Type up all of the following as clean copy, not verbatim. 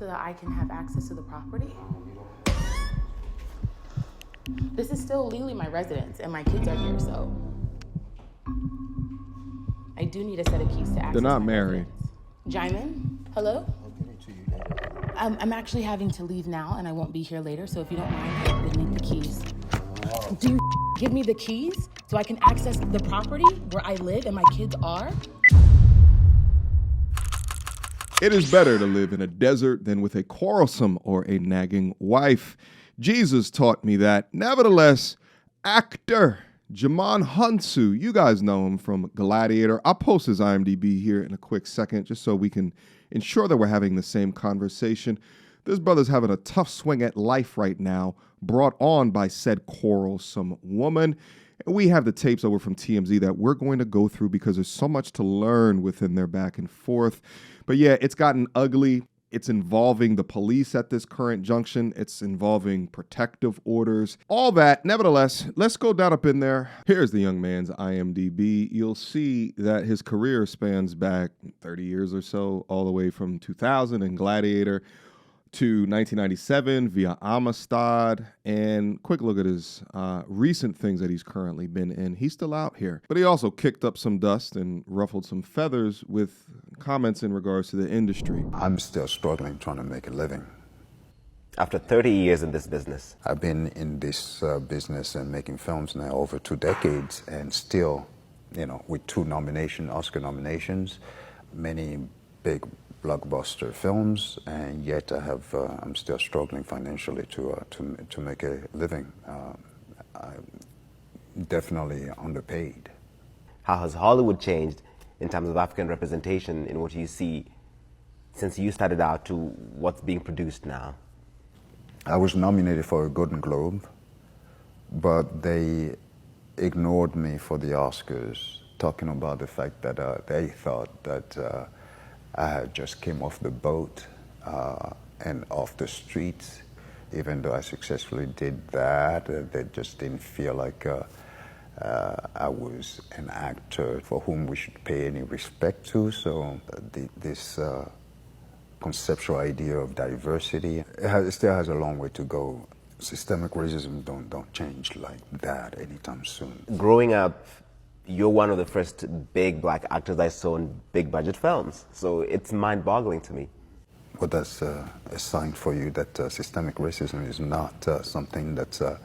so that I can have access to the property? This is still legally my residence, and my kids are here, so I do need a set of keys to access. They're not married. Jaimin, hello? I'll give it to you later. I'm actually having to leave now, and I won't be here later, so if you don't mind, I would need the keys. Do you give me the keys so I can access the property where I live and my kids are? It is better to live in a desert than with a quarrelsome or a nagging wife. Jesus taught me that. Nevertheless, actor Djimon Hounsou, you guys know him from Gladiator. I'll post his IMDb here in a quick second just so we can ensure that we're having the same conversation. This brother's having a tough swing at life right now, brought on by said quarrelsome woman. And we have the tapes over from TMZ that we're going to go through because there's so much to learn within their back and forth. But yeah, it's gotten ugly. It's involving the police at this current junction. It's involving protective orders, all that. Nevertheless, let's go down up in there. Here's the young man's IMDb. You'll see that his career spans back 30 years or so, all the way from 2000 in Gladiator to 1997 via Amistad, and quick look at his recent things that he's currently been in. He's still out here, but he also kicked up some dust and ruffled some feathers with comments in regards to the industry. I'm still struggling trying to make a living. After 30 years in this business? I've been in this business and making films now over 2 decades, and still, you know, with 2 Oscar nominations, many big blockbuster films, and yet I'm still struggling financially to make a living. I'm definitely underpaid. How has Hollywood changed in terms of African representation in what you see since you started out to what's being produced now? I was nominated for a Golden Globe, but they ignored me for the Oscars, talking about the fact that they thought that I had just came off the boat and off the streets. Even though I successfully did that, they just didn't feel like I was an actor for whom we should pay any respect to. So this conceptual idea of diversity, it still has a long way to go. Systemic racism don't change like that anytime soon. Growing up, you're one of the first big black actors I saw in big budget films. So it's mind-boggling to me. Well, that's a sign for you that systemic racism is not something that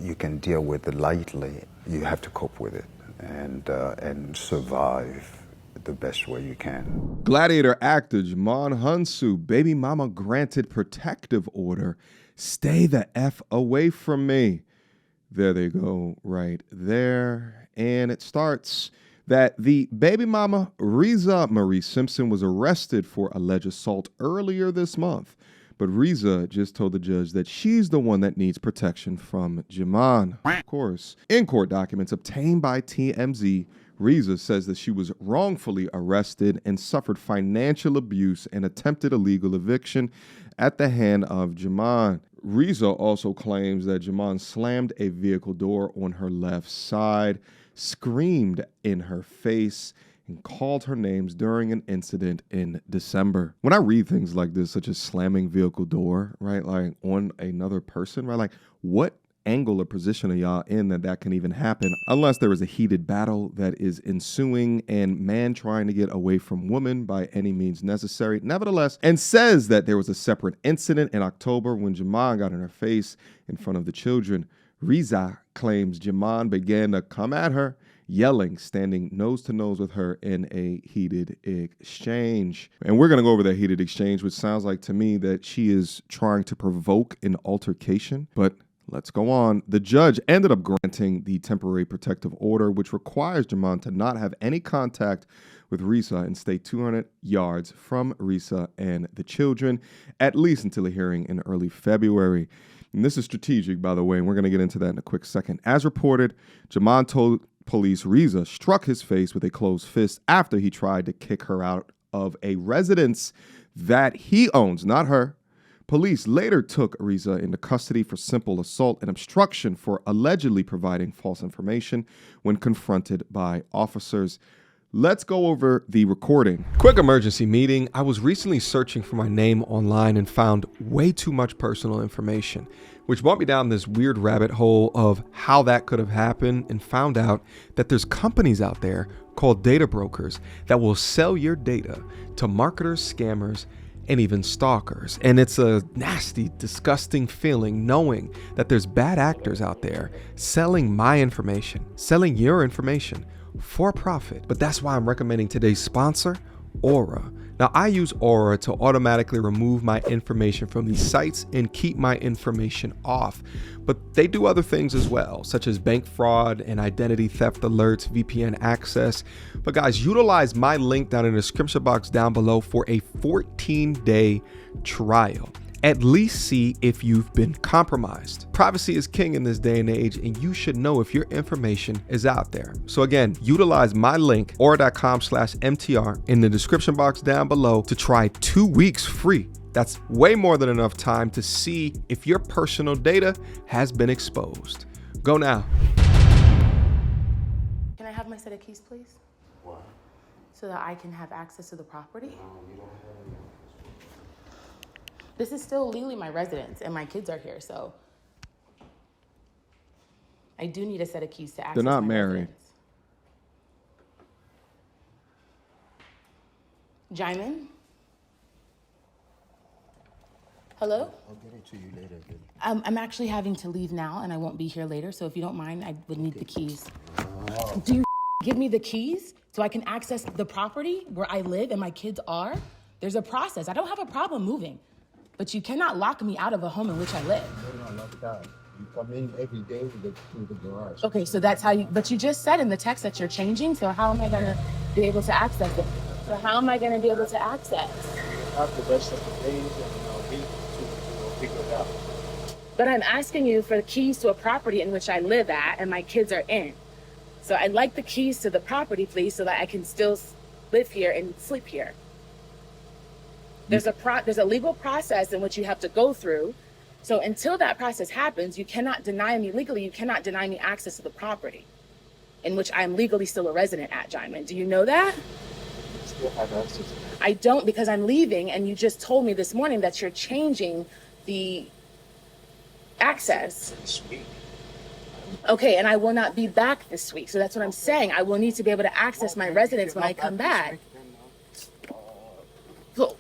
you can deal with lightly. You have to cope with it and survive the best way you can. Gladiator actor Djimon Hounsou, baby mama granted protective order. Stay the F away from me. There they go, right there. And it starts that the baby mama, Riza Marie Simpson, was arrested for alleged assault earlier this month. But Riza just told the judge that she's the one that needs protection from Djimon. Of course, in court documents obtained by TMZ, Riza says that she was wrongfully arrested and suffered financial abuse and attempted illegal eviction at the hand of Djimon. Riza also claims that Djimon slammed a vehicle door on her left side, screamed in her face, and called her names during an incident in December. When I read things like this, such as slamming vehicle door, right, like on another person, right, like what angle or position are y'all in that can even happen unless there is a heated battle that is ensuing and man trying to get away from woman by any means necessary. Nevertheless, and says that there was a separate incident in October when Djimon got in her face in front of the children. Riza claims Djimon began to come at her, yelling, standing nose to nose with her in a heated exchange. And we're going to go over that heated exchange, which sounds like to me that she is trying to provoke an altercation, but let's go on. The judge ended up granting the temporary protective order, which requires Djimon to not have any contact with Riza and stay 200 yards from Riza and the children, at least until a hearing in early February. And this is strategic, by the way, and we're going to get into that in a quick second. As reported, Djimon told police Riza struck his face with a closed fist after he tried to kick her out of a residence that he owns, not her. Police later took Riza into custody for simple assault and obstruction for allegedly providing false information when confronted by officers. Let's go over the recording. Quick emergency meeting. I was recently searching for my name online and found way too much personal information, which brought me down this weird rabbit hole of how that could have happened, and found out that there's companies out there called data brokers that will sell your data to marketers, scammers, and even stalkers. And it's a nasty, disgusting feeling knowing that there's bad actors out there selling my information, selling your information for profit. But that's why I'm recommending today's sponsor, Aura. Now, I use Aura to automatically remove my information from these sites and keep my information off. But they do other things as well, such as bank fraud and identity theft alerts, VPN access. But guys, utilize my link down in the description box down below for a 14-day trial. At least see if you've been compromised. Privacy is king in this day and age, and you should know if your information is out there. So again, utilize my link, aura.com/MTR, in the description box down below to try 2 weeks free. That's way more than enough time to see if your personal data has been exposed. Go now. Can I have my set of keys, please? Why? So that I can have access to the property? No, you don't have any. This is still legally my residence, and my kids are here, so I do need a set of keys to access. They're not my married. residence. Jaimin? Hello? I'll get it to you later, baby. I'm actually having to leave now, and I won't be here later, so if you don't mind, I would need the keys. Do you give me the keys so I can access the property where I live and my kids are? There's a process. I don't have a problem moving. But you cannot lock me out of a home in which I live. You're not locked out. You come in every day through the garage. Okay, so that's how you, but you just said in the text that you're changing, so how am I gonna be able to access it? So how am I gonna be able to access? After the rest of the days, and I'll be to figure it out. But I'm asking you for the keys to a property in which I live at and my kids are in. So I'd like the keys to the property, please, so that I can still live here and sleep here. There's a legal process in which you have to go through. So until that process happens, you cannot deny me legally, you cannot deny me access to the property in which I'm legally still a resident at, Jaimin. Do you know that? You still have access to that. I don't, because I'm leaving, and you just told me this morning that you're changing the access. This week. Okay, and I will not be back this week. So that's what I'm saying. I will need to be able to access my residence when I come back.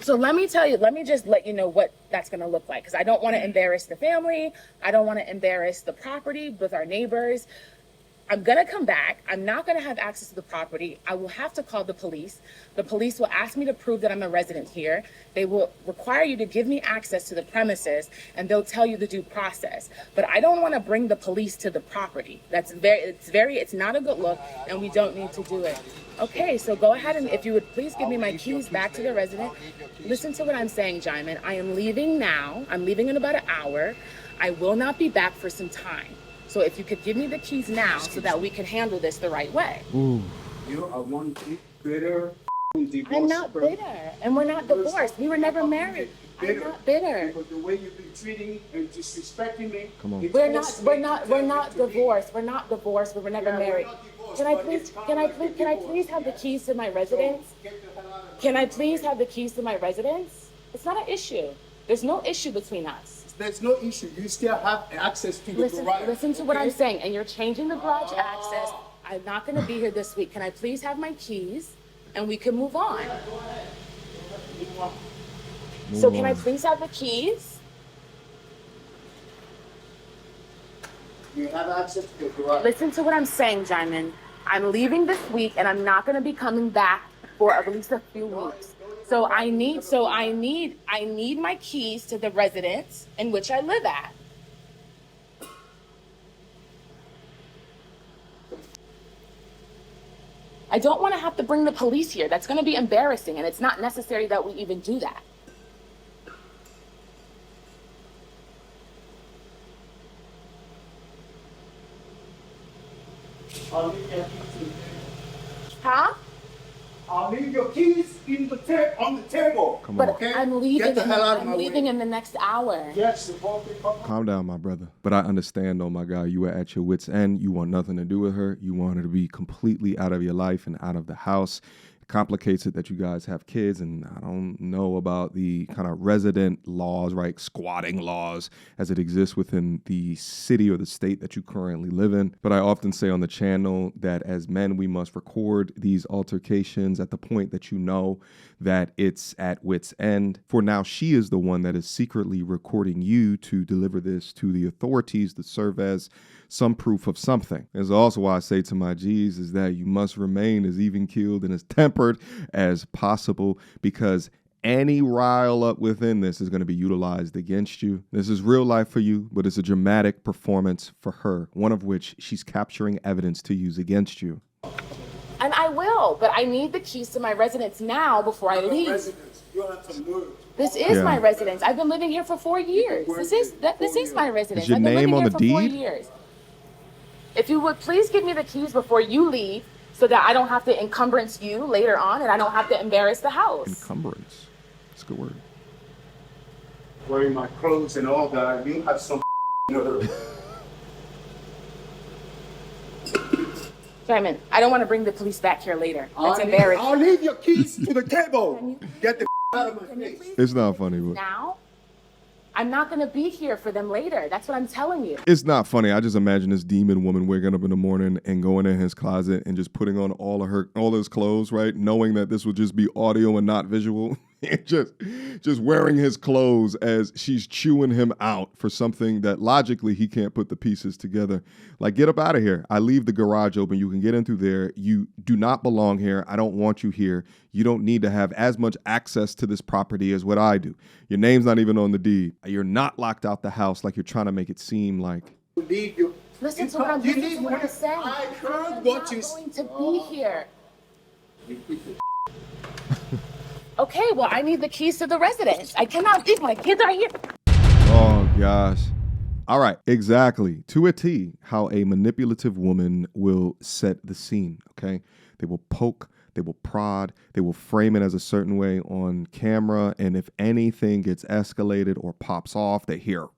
So let me just let you know what that's going to look like, because I don't want to embarrass the family. I don't want to embarrass the property with our neighbors. I'm going to come back. I'm not going to have access to the property. I will have to call the police. The police will ask me to prove that I'm a resident here. They will require you to give me access to the premises, and they'll tell you the due process. But I don't want to bring the police to the property. It's not a good look, and we don't need to do it. Okay, so go ahead, and if you would please give me my keys back to the resident. Listen to what I'm saying, Jaimin. I am leaving now. I'm leaving in about an hour. I will not be back for some time. So if you could give me the keys now so that we can handle this the right way. Ooh. You are one bitter divorce. I'm not bitter, and we're not divorced. We were never married. I'm not bitter. But the way you've been treating and disrespecting me. Come on. We're not divorced. We're not divorced. We were never married. Can I please have the keys to my residence? Can I please have the keys to my residence? It's not an issue. There's no issue between us. There's no issue. You still have access to the garage. Listen to what I'm saying, and you're changing the garage access. I'm not going to be here this week. Can I please have my keys, and we can move on? So can I please have the keys? You have access to the garage. Listen to what I'm saying, Jaimin. I'm leaving this week, and I'm not going to be coming back for at least a few weeks. So I need my keys to the residence in which I live at. I don't want to have to bring the police here. That's going to be embarrassing, and it's not necessary that we even do that. I'll leave your keys. Huh? I'll leave your keys. eating on the table. Come But on. Okay? I'm leaving. Get the hell out of I'm my leaving way. in the next hour. Yes, the whole thing. Calm down, my brother. But I understand, oh my God, you were at your wit's end. You want nothing to do with her. You want her to be completely out of your life and out of the house. It complicates it that you guys have kids, and I don't know about the kind of resident laws, right? Squatting laws as it exists within the city or the state that you currently live in. But I often say on the channel that as men, we must record these altercations at the point that you know that it's at wit's end. For now, she is the one that is secretly recording you to deliver this to the authorities to serve as some proof of something. It's also why I say to my G's is that you must remain as even-keeled and as tempered as possible, because any rile up within this is going to be utilized against you. This is real life for you, but it's a dramatic performance for her, one of which she's capturing evidence to use against you. And I will, but I need the keys to my residence now before I leave. Residence. You have to move. This is Yeah. my residence. I've been living here for 4 years. This is my residence. Is your I've been name living on here the for 4 deed? years. If you would please give me the keys before you leave, so that I don't have to encumbrance you later on, and I don't have to embarrass the house. Encumbrance. That's a good word. Wearing my clothes and all that. You have some nerve. Simon, I don't want to bring the police back here later. That's embarrassing. I'll leave your keys to the table. Get the out of my Can you face. please It's not funny, but now? I'm not going to be here for them later. That's what I'm telling you. it's not funny. I just imagine this demon woman waking up in the morning and going in his closet and just putting on all his clothes, right? Knowing that this will just be audio and not visual. And just wearing his clothes as she's chewing him out for something that logically he can't put the pieces together. Like, get up out of here. I leave the garage open. You can get in through there. You do not belong here. I don't want you here. You don't need to have as much access to this property as what I do. Your name's not even on the deed. You're not locked out the house like you're trying to make it seem like. Leave you. Listen You to what I'm, come- you listen leave to what I'm when saying. I heard I'm what not you going to be here. You piece of Okay, well, I need the keys to the residence. I cannot leave. My kids are here. Oh, gosh. All right, exactly. To a T, how a manipulative woman will set the scene, okay? They will poke, they will prod, they will frame it as a certain way on camera, and if anything gets escalated or pops off, they hear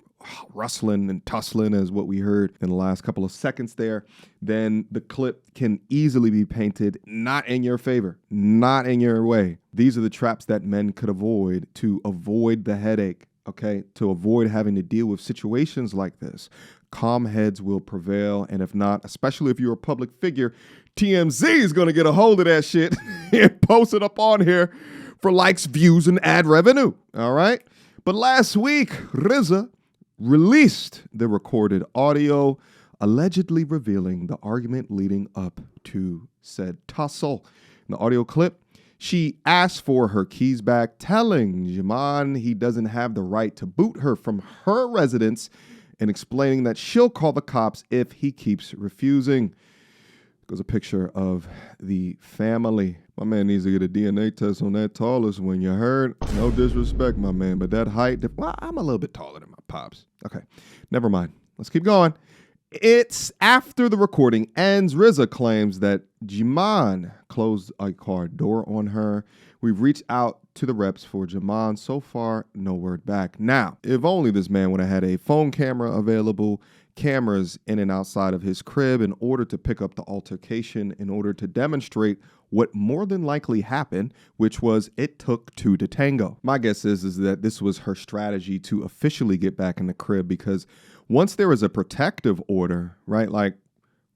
rustling and tussling as what we heard in the last couple of seconds there, then the clip can easily be painted not in your favor, not in your way. These are the traps that men could avoid to avoid the headache, okay? To avoid having to deal with situations like this. Calm heads will prevail, and if not, especially if you're a public figure, TMZ is going to get a hold of that shit and post it up on here for likes, views, and ad revenue, all right? But last week, RZA released the recorded audio allegedly revealing the argument leading up to said tussle. In the audio clip, she asked for her keys back, telling Jaman he doesn't have the right to boot her from her residence and explaining that she'll call the cops if he keeps refusing. There's a picture of the family. My man needs to get a DNA test on that tallest one. You heard? No disrespect, my man, but that height, well, I'm a little bit taller than my pops. Okay, never mind. Let's keep going. It's after the recording ends, RZA claims that Jaman closed a car door on her. We've reached out to the reps for Jaman. So far, no word back. Now, if only this man would have had a phone camera available, cameras in and outside of his crib in order to pick up the altercation, in order to demonstrate what more than likely happened, which was it took two to tango. My guess is that this was her strategy to officially get back in the crib, because once there is a protective order, right, like,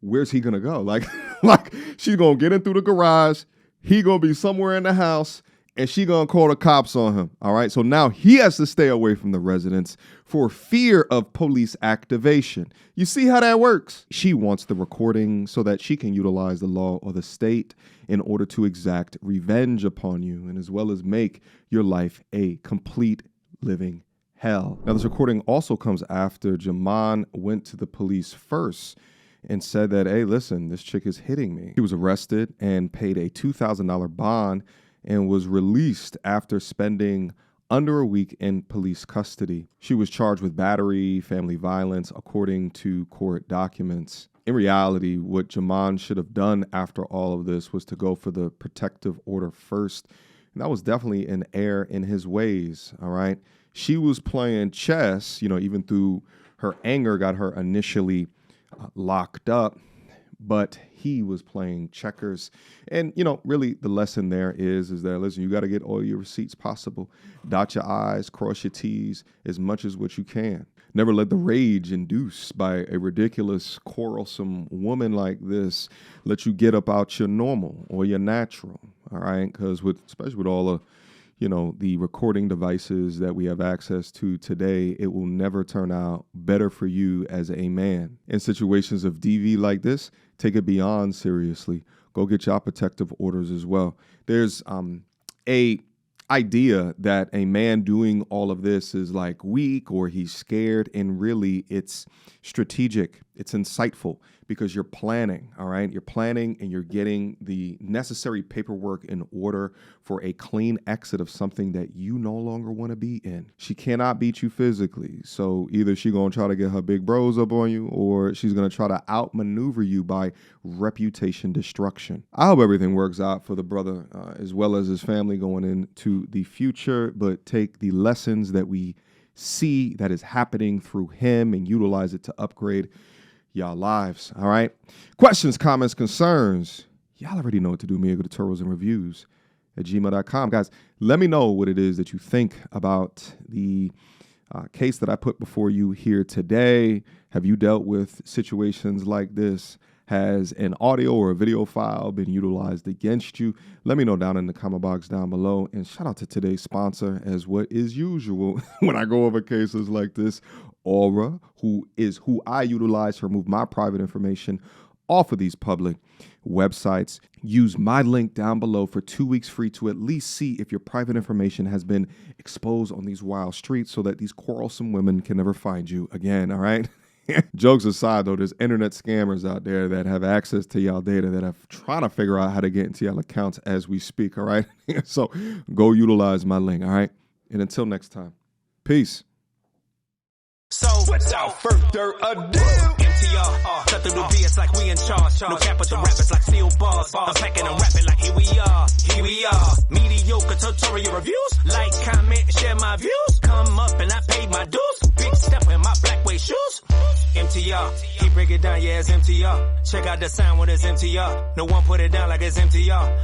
where's he gonna go? Like she's gonna get in through the garage, he gonna be somewhere in the house, and she gonna call the cops on him, all right? So now he has to stay away from the residence for fear of police activation. You see how that works? She wants the recording so that she can utilize the law or the state in order to exact revenge upon you, and as well as make your life a complete living hell. Now, this recording also comes after Jaman went to the police first and said that, hey, listen, this chick is hitting me. He was arrested and paid a $2,000 bond and was released after spending under a week in police custody. She was charged with battery, family violence, according to court documents. In reality, what Jaman should have done after all of this was to go for the protective order first And that was definitely an error in his ways, all right? She was playing chess, even through her anger got her initially locked up, but he was playing checkers. And, really the lesson there is that, listen, you got to get all your receipts possible. Dot your I's, cross your T's as much as what you can. Never let the rage induced by a ridiculous, quarrelsome woman like this let you get up out your normal or your natural, all right? Because especially with all of, the recording devices that we have access to today, it will never turn out better for you as a man. In situations of DV like this, take it beyond seriously. Go get your protective orders as well. There's a idea that a man doing all of this is like weak or he's scared, and really it's strategic. It's insightful because you're planning, all right? You're planning and you're getting the necessary paperwork in order for a clean exit of something that you no longer want to be in. She cannot beat you physically. So either she's going to try to get her big bros up on you, or she's going to try to outmaneuver you by reputation destruction. I hope everything works out for the brother as well as his family going into the future, but take the lessons that we see that is happening through him and utilize it to upgrade y'all lives. All right. Questions, comments, concerns. Y'all already know what to do. Mediocre tutorials and reviews at gmail.com. Guys, let me know what it is that you think about the case that I put before you here today. Have you dealt with situations like this? Has an audio or a video file been utilized against you? Let me know down in the comment box down below. And shout out to today's sponsor, as what is usual when I go over cases like this, Aura, who I utilize to remove my private information off of these public websites. Use my link down below for 2 weeks free to at least see if your private information has been exposed on these wild streets so that these quarrelsome women can never find you again, all right? Jokes aside, though, there's internet scammers out there that have access to y'all data that are trying to figure out how to get into y'all accounts as we speak, all right? So go utilize my link, all right? And until next time, peace. So, without further ado, MTR, cut through the BS like we in charge. No cap with the rappers like steel bars. I'm packing and rapping like here we are. Mediocre tutorial reviews. Like, comment, share my views. Come up and I paid my dues. Big step in my black way shoes. MTR, he break it down, yeah, it's MTR. Check out the sound with his MTR. No one put it down like it's MTR.